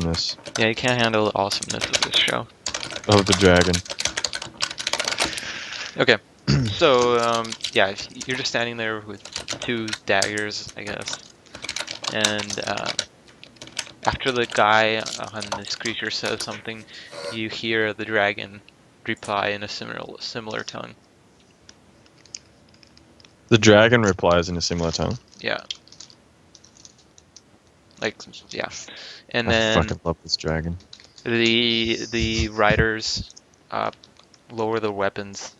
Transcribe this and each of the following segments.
awesomeness Yeah, you can't handle the awesomeness of this show. of the dragon. Okay, so yeah, you're just standing there with 2 daggers, I guess, and after the guy on this creature says something, you hear the dragon reply in a similar tongue. The dragon replies in a similar tongue. Yeah. Like, yeah. And I then fucking love this dragon. the riders lower their weapons,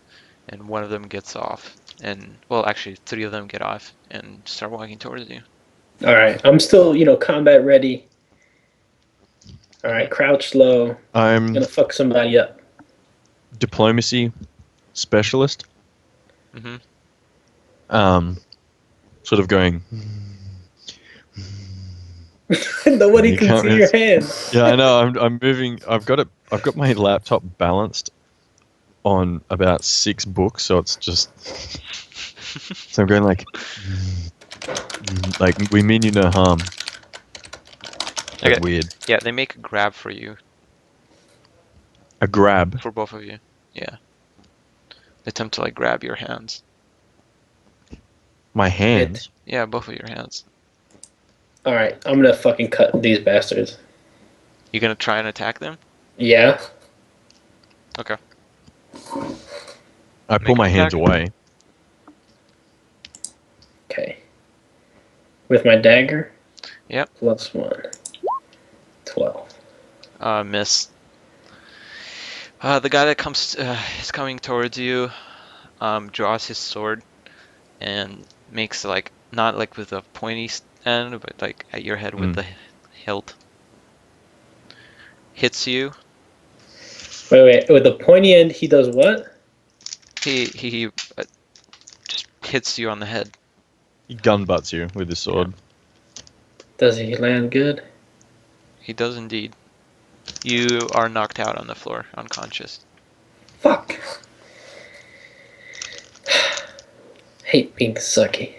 and one of them gets off. And, well, actually, 3 of them get off and start walking towards you. All right, I'm still, combat ready. All right, crouch low. I'm Gonna fuck somebody up. diplomacy specialist. Mm-hmm. Sort of going. Nobody You can can't see really your hands. Yeah, I know. I'm moving. I've got my laptop balanced on about 6 books, so it's just. So I'm going like we mean you no harm. Like Okay. weird. Yeah, they make a grab for you. A grab. For both of you. Yeah. They attempt to, like, grab your hands. My hands. Yeah, both of your hands. All right, I'm gonna fucking cut these bastards. You gonna try and attack them? Yeah. Okay. I pull Make my an hands attack. away. Okay. With my dagger. Yep. +1. 12. Miss. The guy that is coming towards you, draws his sword and makes, like, not like with a pointy end, but like at your head with the hilt. Hits you. Wait. With the pointy end, he does what? He just hits you on the head. He gun butts you with his sword. Does he land good? He does indeed. You are knocked out on the floor, unconscious. Fuck. Hate being sucky.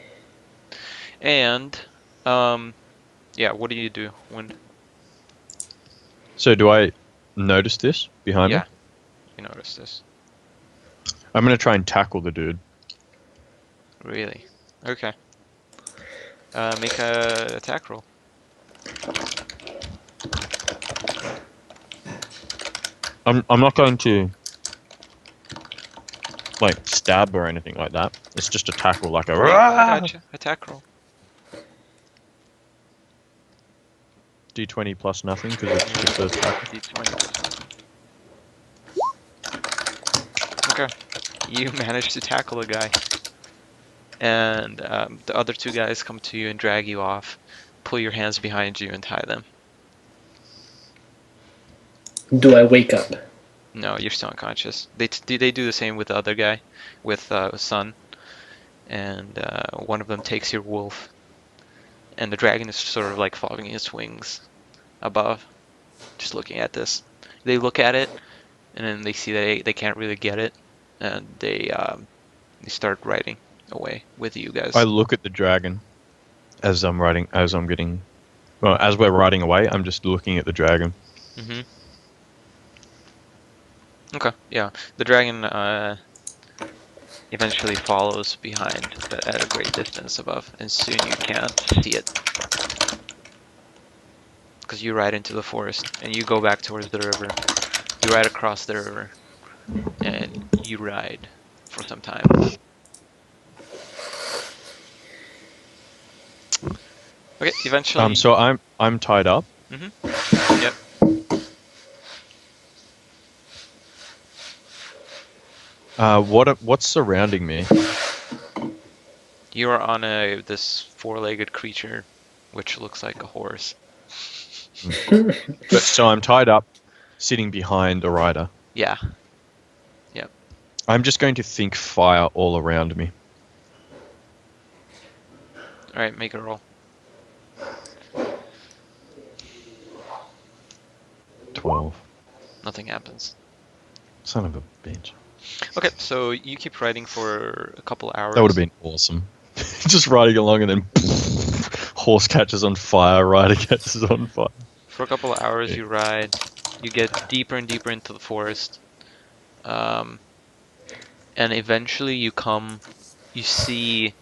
And, yeah, what do you do when? So do I notice this behind me? Yeah, you notice this. I'm gonna try and tackle the dude. Really? Okay. Make a attack roll. I'm not going to like stab or anything like that. It's just a tackle, like a. I gotcha. Attack roll. D20 plus nothing because it's just a tackle. D20. Okay. You managed to tackle a guy. And the other 2 guys come to you and drag you off, pull your hands behind you and tie them. Do I wake up? No, you're still unconscious. They do the same with the other guy, with Sun. And one of them takes your wolf. And the dragon is sort of like flopping its wings above, just looking at this. They look at it, and then they see that they can't really get it, and they start riding away with you guys. I look at the dragon as we're riding away. I'm just looking at the dragon. Mm-hmm. Okay, yeah. The dragon eventually follows behind, but at a great distance above, and soon you can't see it. Because you ride into the forest, and you go back towards the river. You ride across the river, and you ride for some time. Okay, eventually... So I'm tied up. Mm-hmm. Yep. What's surrounding me? You are on this 4-legged creature, which looks like a horse. So I'm tied up, sitting behind a rider. Yeah. Yep. I'm just going to think fire all around me. All right, make a roll. 12. Nothing happens. Son of a bitch. Okay, so you keep riding for a couple hours. That would have been awesome. Just riding along and then horse catches on fire, rider catches on fire. For a couple of hours, you ride. You get deeper and deeper into the forest, and eventually you see.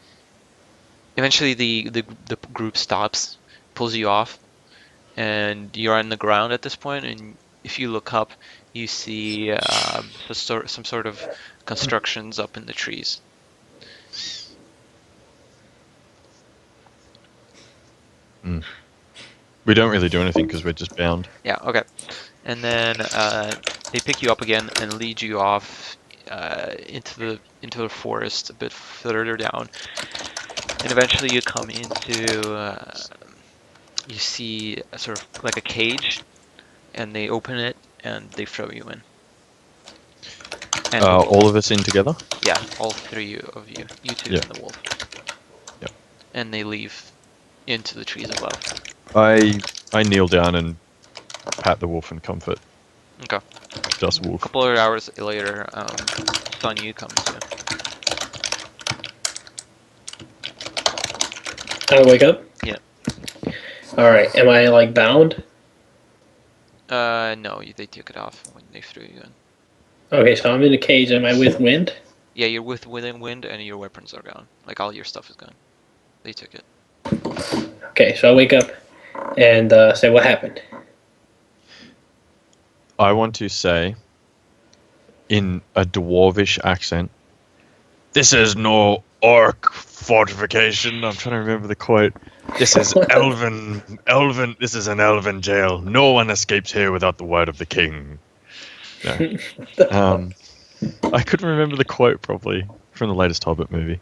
Eventually, the group stops, pulls you off, and you're on the ground at this point. And if you look up, you see some sort of constructions up in the trees. We don't really do anything because we're just bound. Yeah. Okay. And then they pick you up again and lead you off into the forest a bit further down, and eventually you come into you see a sort of like a cage, and they open it and they throw you in. And the wolf. All of us in together? Yeah, all three of you, you two Yeah. and the wolf. Yep. And they leave into the trees above. I kneel down and pat the wolf in comfort. Okay. Just A wolf. couple of hours later, Sun Yu comes in. I wake up. Yeah. All right. Am I like bound? No, they took it off when they threw you in. Okay, so I'm in a cage. Am I with wind? Yeah, you're within wind and your weapons are gone. Like all your stuff is gone. They took it. Okay, so I wake up and say, "What happened?" I want to say, in a dwarvish accent, "This is no orc fortification." I'm trying to remember the quote. This is elven. This is an elven jail. No one escapes here without the word of the king. No. I couldn't remember the quote properly from the latest Hobbit movie.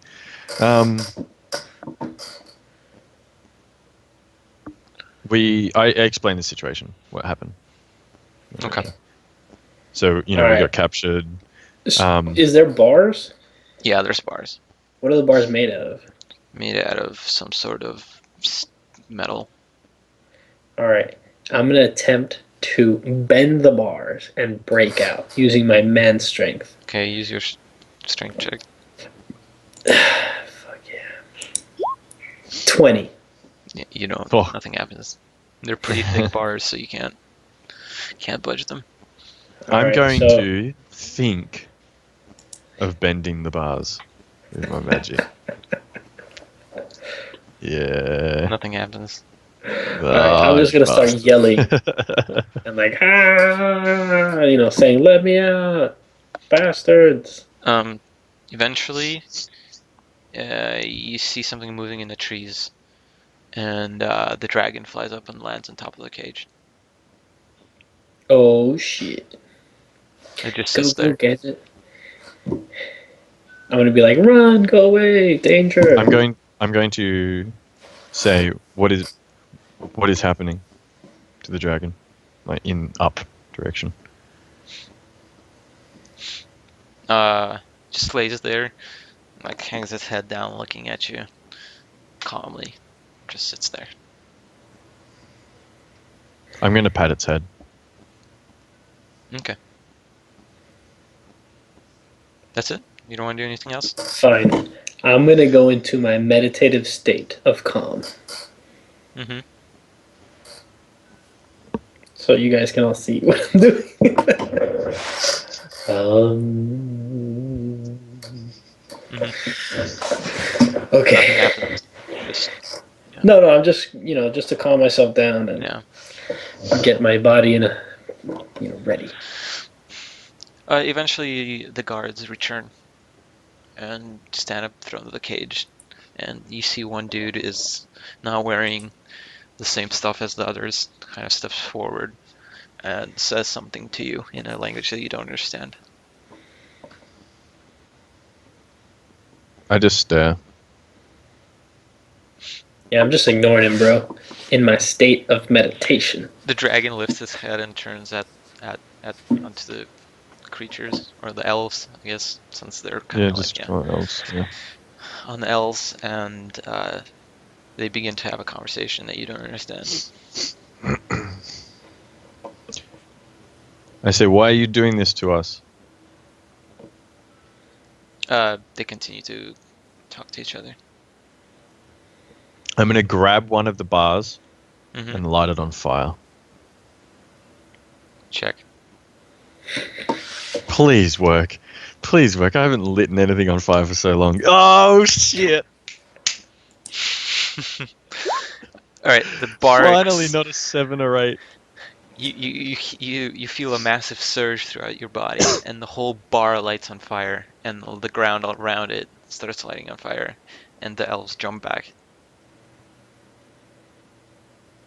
I explained the situation, what happened. Okay. So, we Alright. got captured. Is there bars? Yeah, there's bars. What are the bars made out of? Made out of some sort of metal. All right. I'm going to attempt to bend the bars and break out using my man strength. Okay, use your strength check. Fuck yeah. 20. Yeah, you don't. Oh. Nothing happens. They're pretty thick bars, so you can't budge them. I'm going to think of bending the bars with my magic. Yeah. Nothing happens. Alright, I'm just going to start yelling. And like, saying, "Let me out, bastards." Eventually, you see something moving in the trees, and the dragon flies up and lands on top of the cage. Oh shit. It just Go sits there. get it. I'm going to be like, "Run, go away, danger." I'm going to say what is happening to the dragon, like in up direction. Just lays there, like hangs his head down, looking at you calmly. Just sits there. I'm going to pat its head. Okay. That's it? You don't want to do anything else? Fine. I'm going to go into my meditative state of calm. Mm-hmm. So you guys can all see what I'm doing. Okay. Nothing happens. No, I'm just just to calm myself down and get my body in a ready. Eventually, the guards return and stand up in front of the cage, and you see one dude is now wearing the same stuff as the others, kind of steps forward and says something to you in a language that you don't understand. I just stare. Yeah, I'm just ignoring him, bro. In my state of meditation. The dragon lifts his head and turns onto the creatures, or the elves, I guess, since they're kind of elves. Yeah. On the elves, and they begin to have a conversation that you don't understand. I say, why are you doing this to us? They continue to talk to each other. I'm going to grab one of the bars Mm-hmm. and light it on fire. Check. Please work. Please work. I haven't lit anything on fire for so long. Oh shit! All right, the bar. Finally, not a 7 or 8. You feel a massive surge throughout your body, and the whole bar lights on fire, and the ground all around it starts lighting on fire, and the elves jump back.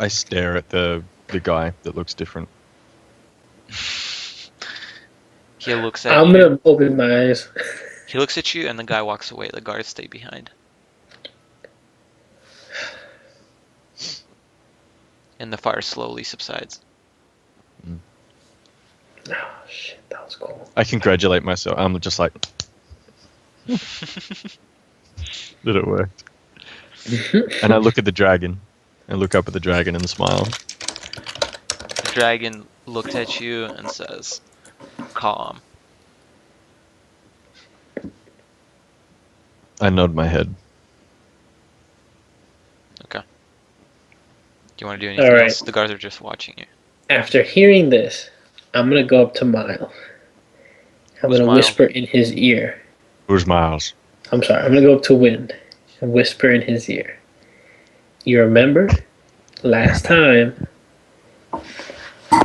I stare at the guy that looks different. He looks at I'm you. gonna open my eyes. He looks at you, and the guy walks away. The guards stay behind. And the fire slowly subsides. Oh shit, that was cool. I congratulate myself. I'm just like, that it worked. And I look at the dragon. I look up at the dragon and smile. The dragon looks at you and says, "Calm." I nod my head. Okay. Do you want to do anything All right. else? The guards are just watching you. After hearing this, I'm gonna go up to Mile. I'm Who's gonna Mile? whisper in his ear. Who's Miles? I'm sorry. I'm gonna go up to Wind and whisper in his ear. You remember last time? You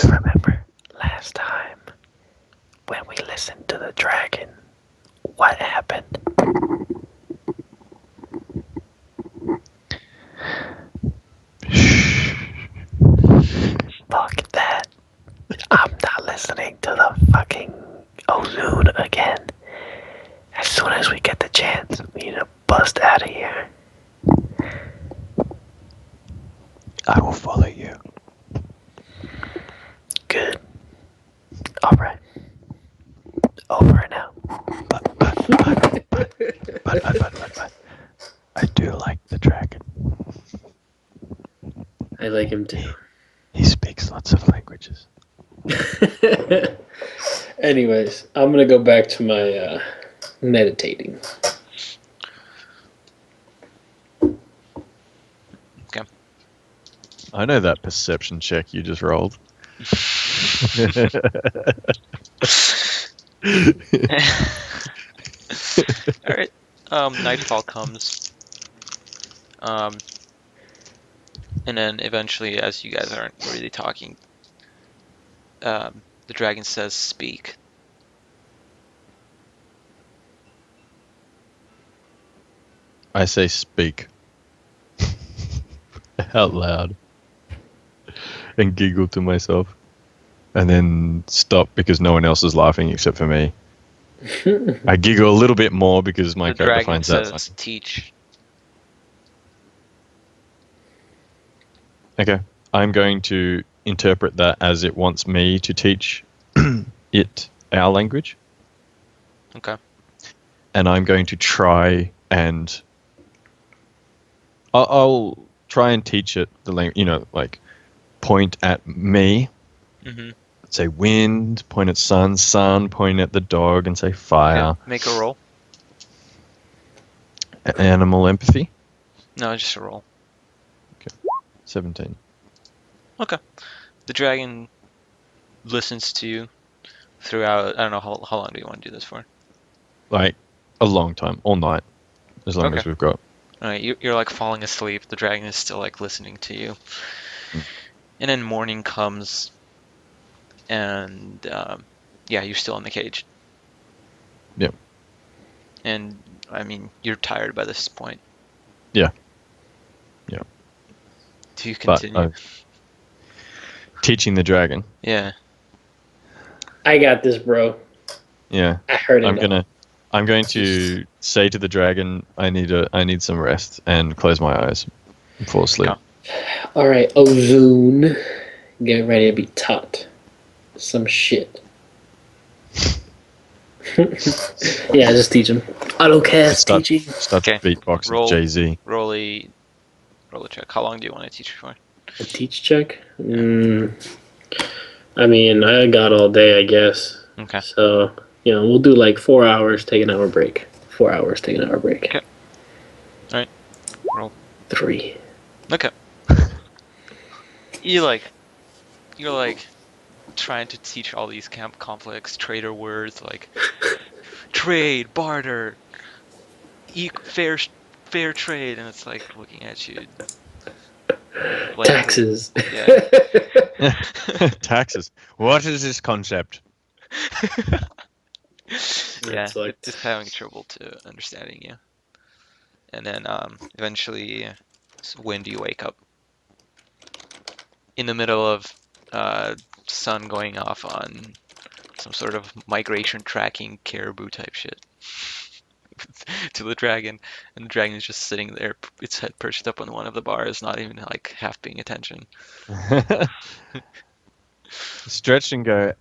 remember last time when we listened to the dragon? What happened? Fuck that. I'm not listening to the fucking Ozune again. As soon as we get the chance, we need to bust out of here. I will follow you. Good. Alright. Over and out. But, I do like the dragon. I like him too. He speaks lots of languages. Anyways, I'm gonna go back to my meditating. I know that perception check you just rolled. Alright. Nightfall comes. And then eventually, as you guys aren't really talking, the dragon says, "Speak." I say speak. Out loud. And giggle to myself. And then stop because no one else is laughing except for me. I giggle a little bit more because my The character dragon finds that says, funny. "Teach." Okay. I'm going to interpret that as it wants me to teach it our language. Okay. And I'm going to try and... I'll try and teach it the language, like point at me, Mm-hmm. say wind, point at sun, point at the dog, and say fire. Okay. Make a roll. Animal empathy, No, just a roll. 17. Okay. The dragon listens to you throughout. I don't know how long do you want to do this for? Like a long time, all night, as long Okay. as we've got. All right, you're like falling asleep. The dragon is still like listening to you. And then morning comes, and yeah, you're still in the cage. Yep. And I mean, you're tired by this point. Yeah. Yeah. Do you But continue? teaching the dragon. Yeah. I got this, bro. Yeah. I heard it. I'm going to say to the dragon, I need some rest and close my eyes and fall asleep. Okay. All right, Ozune, get ready to be taught some shit. Yeah, just teach him. AutoCast Start teaching. to beatbox Roll. Jay-Z. Roll a check. How long do you want to teach for? A teach check? I mean, I got all day, I guess. Okay. So, we'll do like 4 hours, take an hour break. 4 hours, take an hour break. Okay. All right. Roll. 3. Okay. you're like trying to teach all these complex trader words like trade, barter, fair trade, and it's like looking at you blankly. Taxes. Yeah. Taxes. What is this concept? Yeah, That's like it's having trouble to understanding you. And then eventually, when do you wake up? In the middle of sun going off on some sort of migration tracking caribou type shit to the dragon, and the dragon is just sitting there, its head perched up on one of the bars, not even like half paying attention. Stretch and go,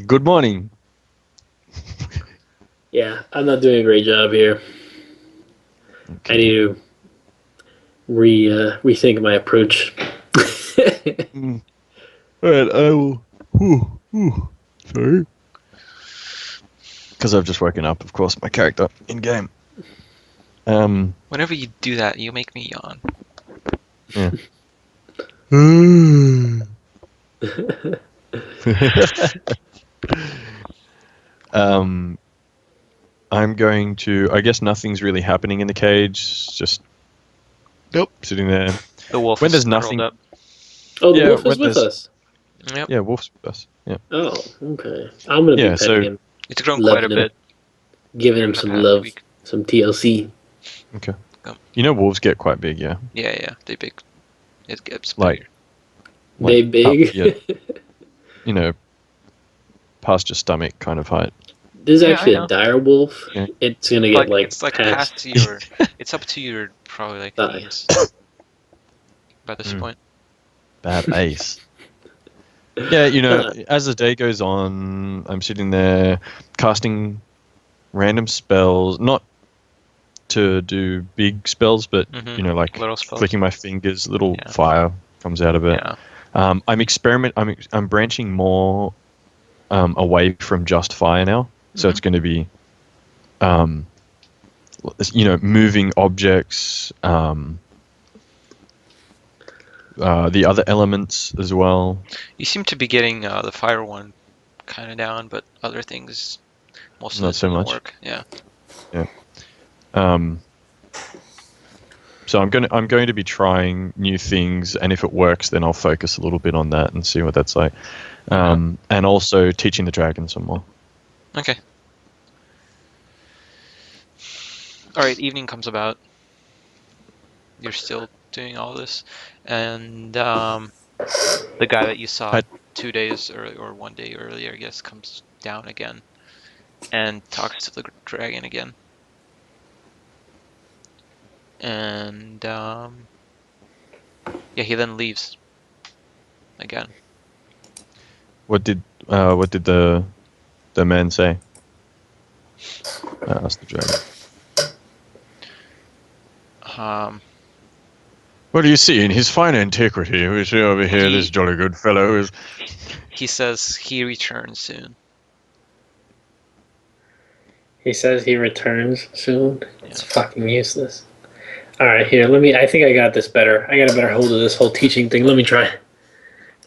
good morning. yeah, I'm not doing a great job here. I need to rethink my approach. Alright, I will. Sorry. Because I've just woken up, of course, my character in game. Whenever you do that, you make me yawn. Yeah. I'm going to. I guess nothing's really happening in the cage. Just sitting there. The wolf When is there's curled nothing. up. Oh, the Yeah, wolf is when with there's- us. Yep. Yeah, wolf's with us. Yeah. Oh, okay. I'm gonna Yeah, be so- petting him, It's grown quite a Loving him. bit. giving him the some past love, week. some TLC. Okay. Go. You know, wolves get quite big. Yeah. Yeah, they big. It gets Like- bigger. They Like, big. yeah. You know, past your stomach kind of height. There's Yeah, actually I know. a dire wolf. Yeah. It's gonna get like It's like past. past your. It's up to your probably like Thigh. knees. By this Mm. point. Bad ace. Yeah, you know, as the day goes on, I'm sitting there casting random spells, not to do big spells, but Mhm. you know, like Little spells. flicking my fingers, little Yeah. fire comes out of it. Yeah. I'm branching more away from just fire now, so it's going to be, you know, moving objects, the other elements as well. You seem to be getting the fire one kind of down, but other things most of Not it so doesn't much. work. Yeah. So I'm going to be trying new things, and if it works, then I'll focus a little bit on that and see what that's like. And also teaching the dragon some more. Okay. All right. Evening comes about. You're still doing all this, and the guy that you saw 2 days early or 1 day earlier, I guess, comes down again and talks to the dragon again. And yeah, he then leaves again. What did the man say? Asked the dragon. What do you see in his fine antiquity? We see over here this jolly good fellow is. He says he returns soon. He says he returns soon. It's Yeah. fucking useless. All right, here. I think I got this better. I got a better hold of this whole teaching thing. Let me try.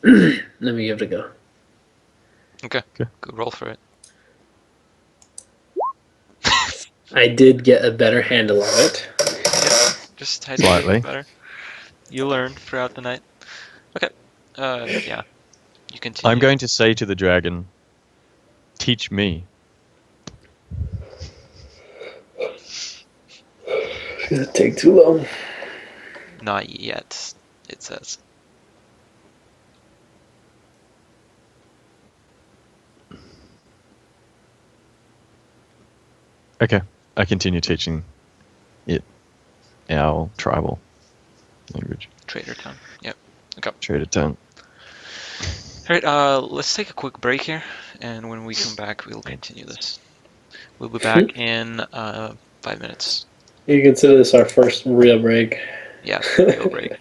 Let me give it a go. Okay. Good roll for it. I did get a better handle of it. Yeah, just Slightly. better. You learned throughout the night. Okay. Yeah. You continue. I'm going to say to the dragon, "Teach me." It's gonna take too long. Not yet, it says. Okay, I continue teaching it our tribal language. Trader tongue. Yep. Trader tongue. Alright, let's take a quick break here, and when we come back, we'll continue this. We'll be back in 5 minutes. You consider this our first real break. Yeah, real break.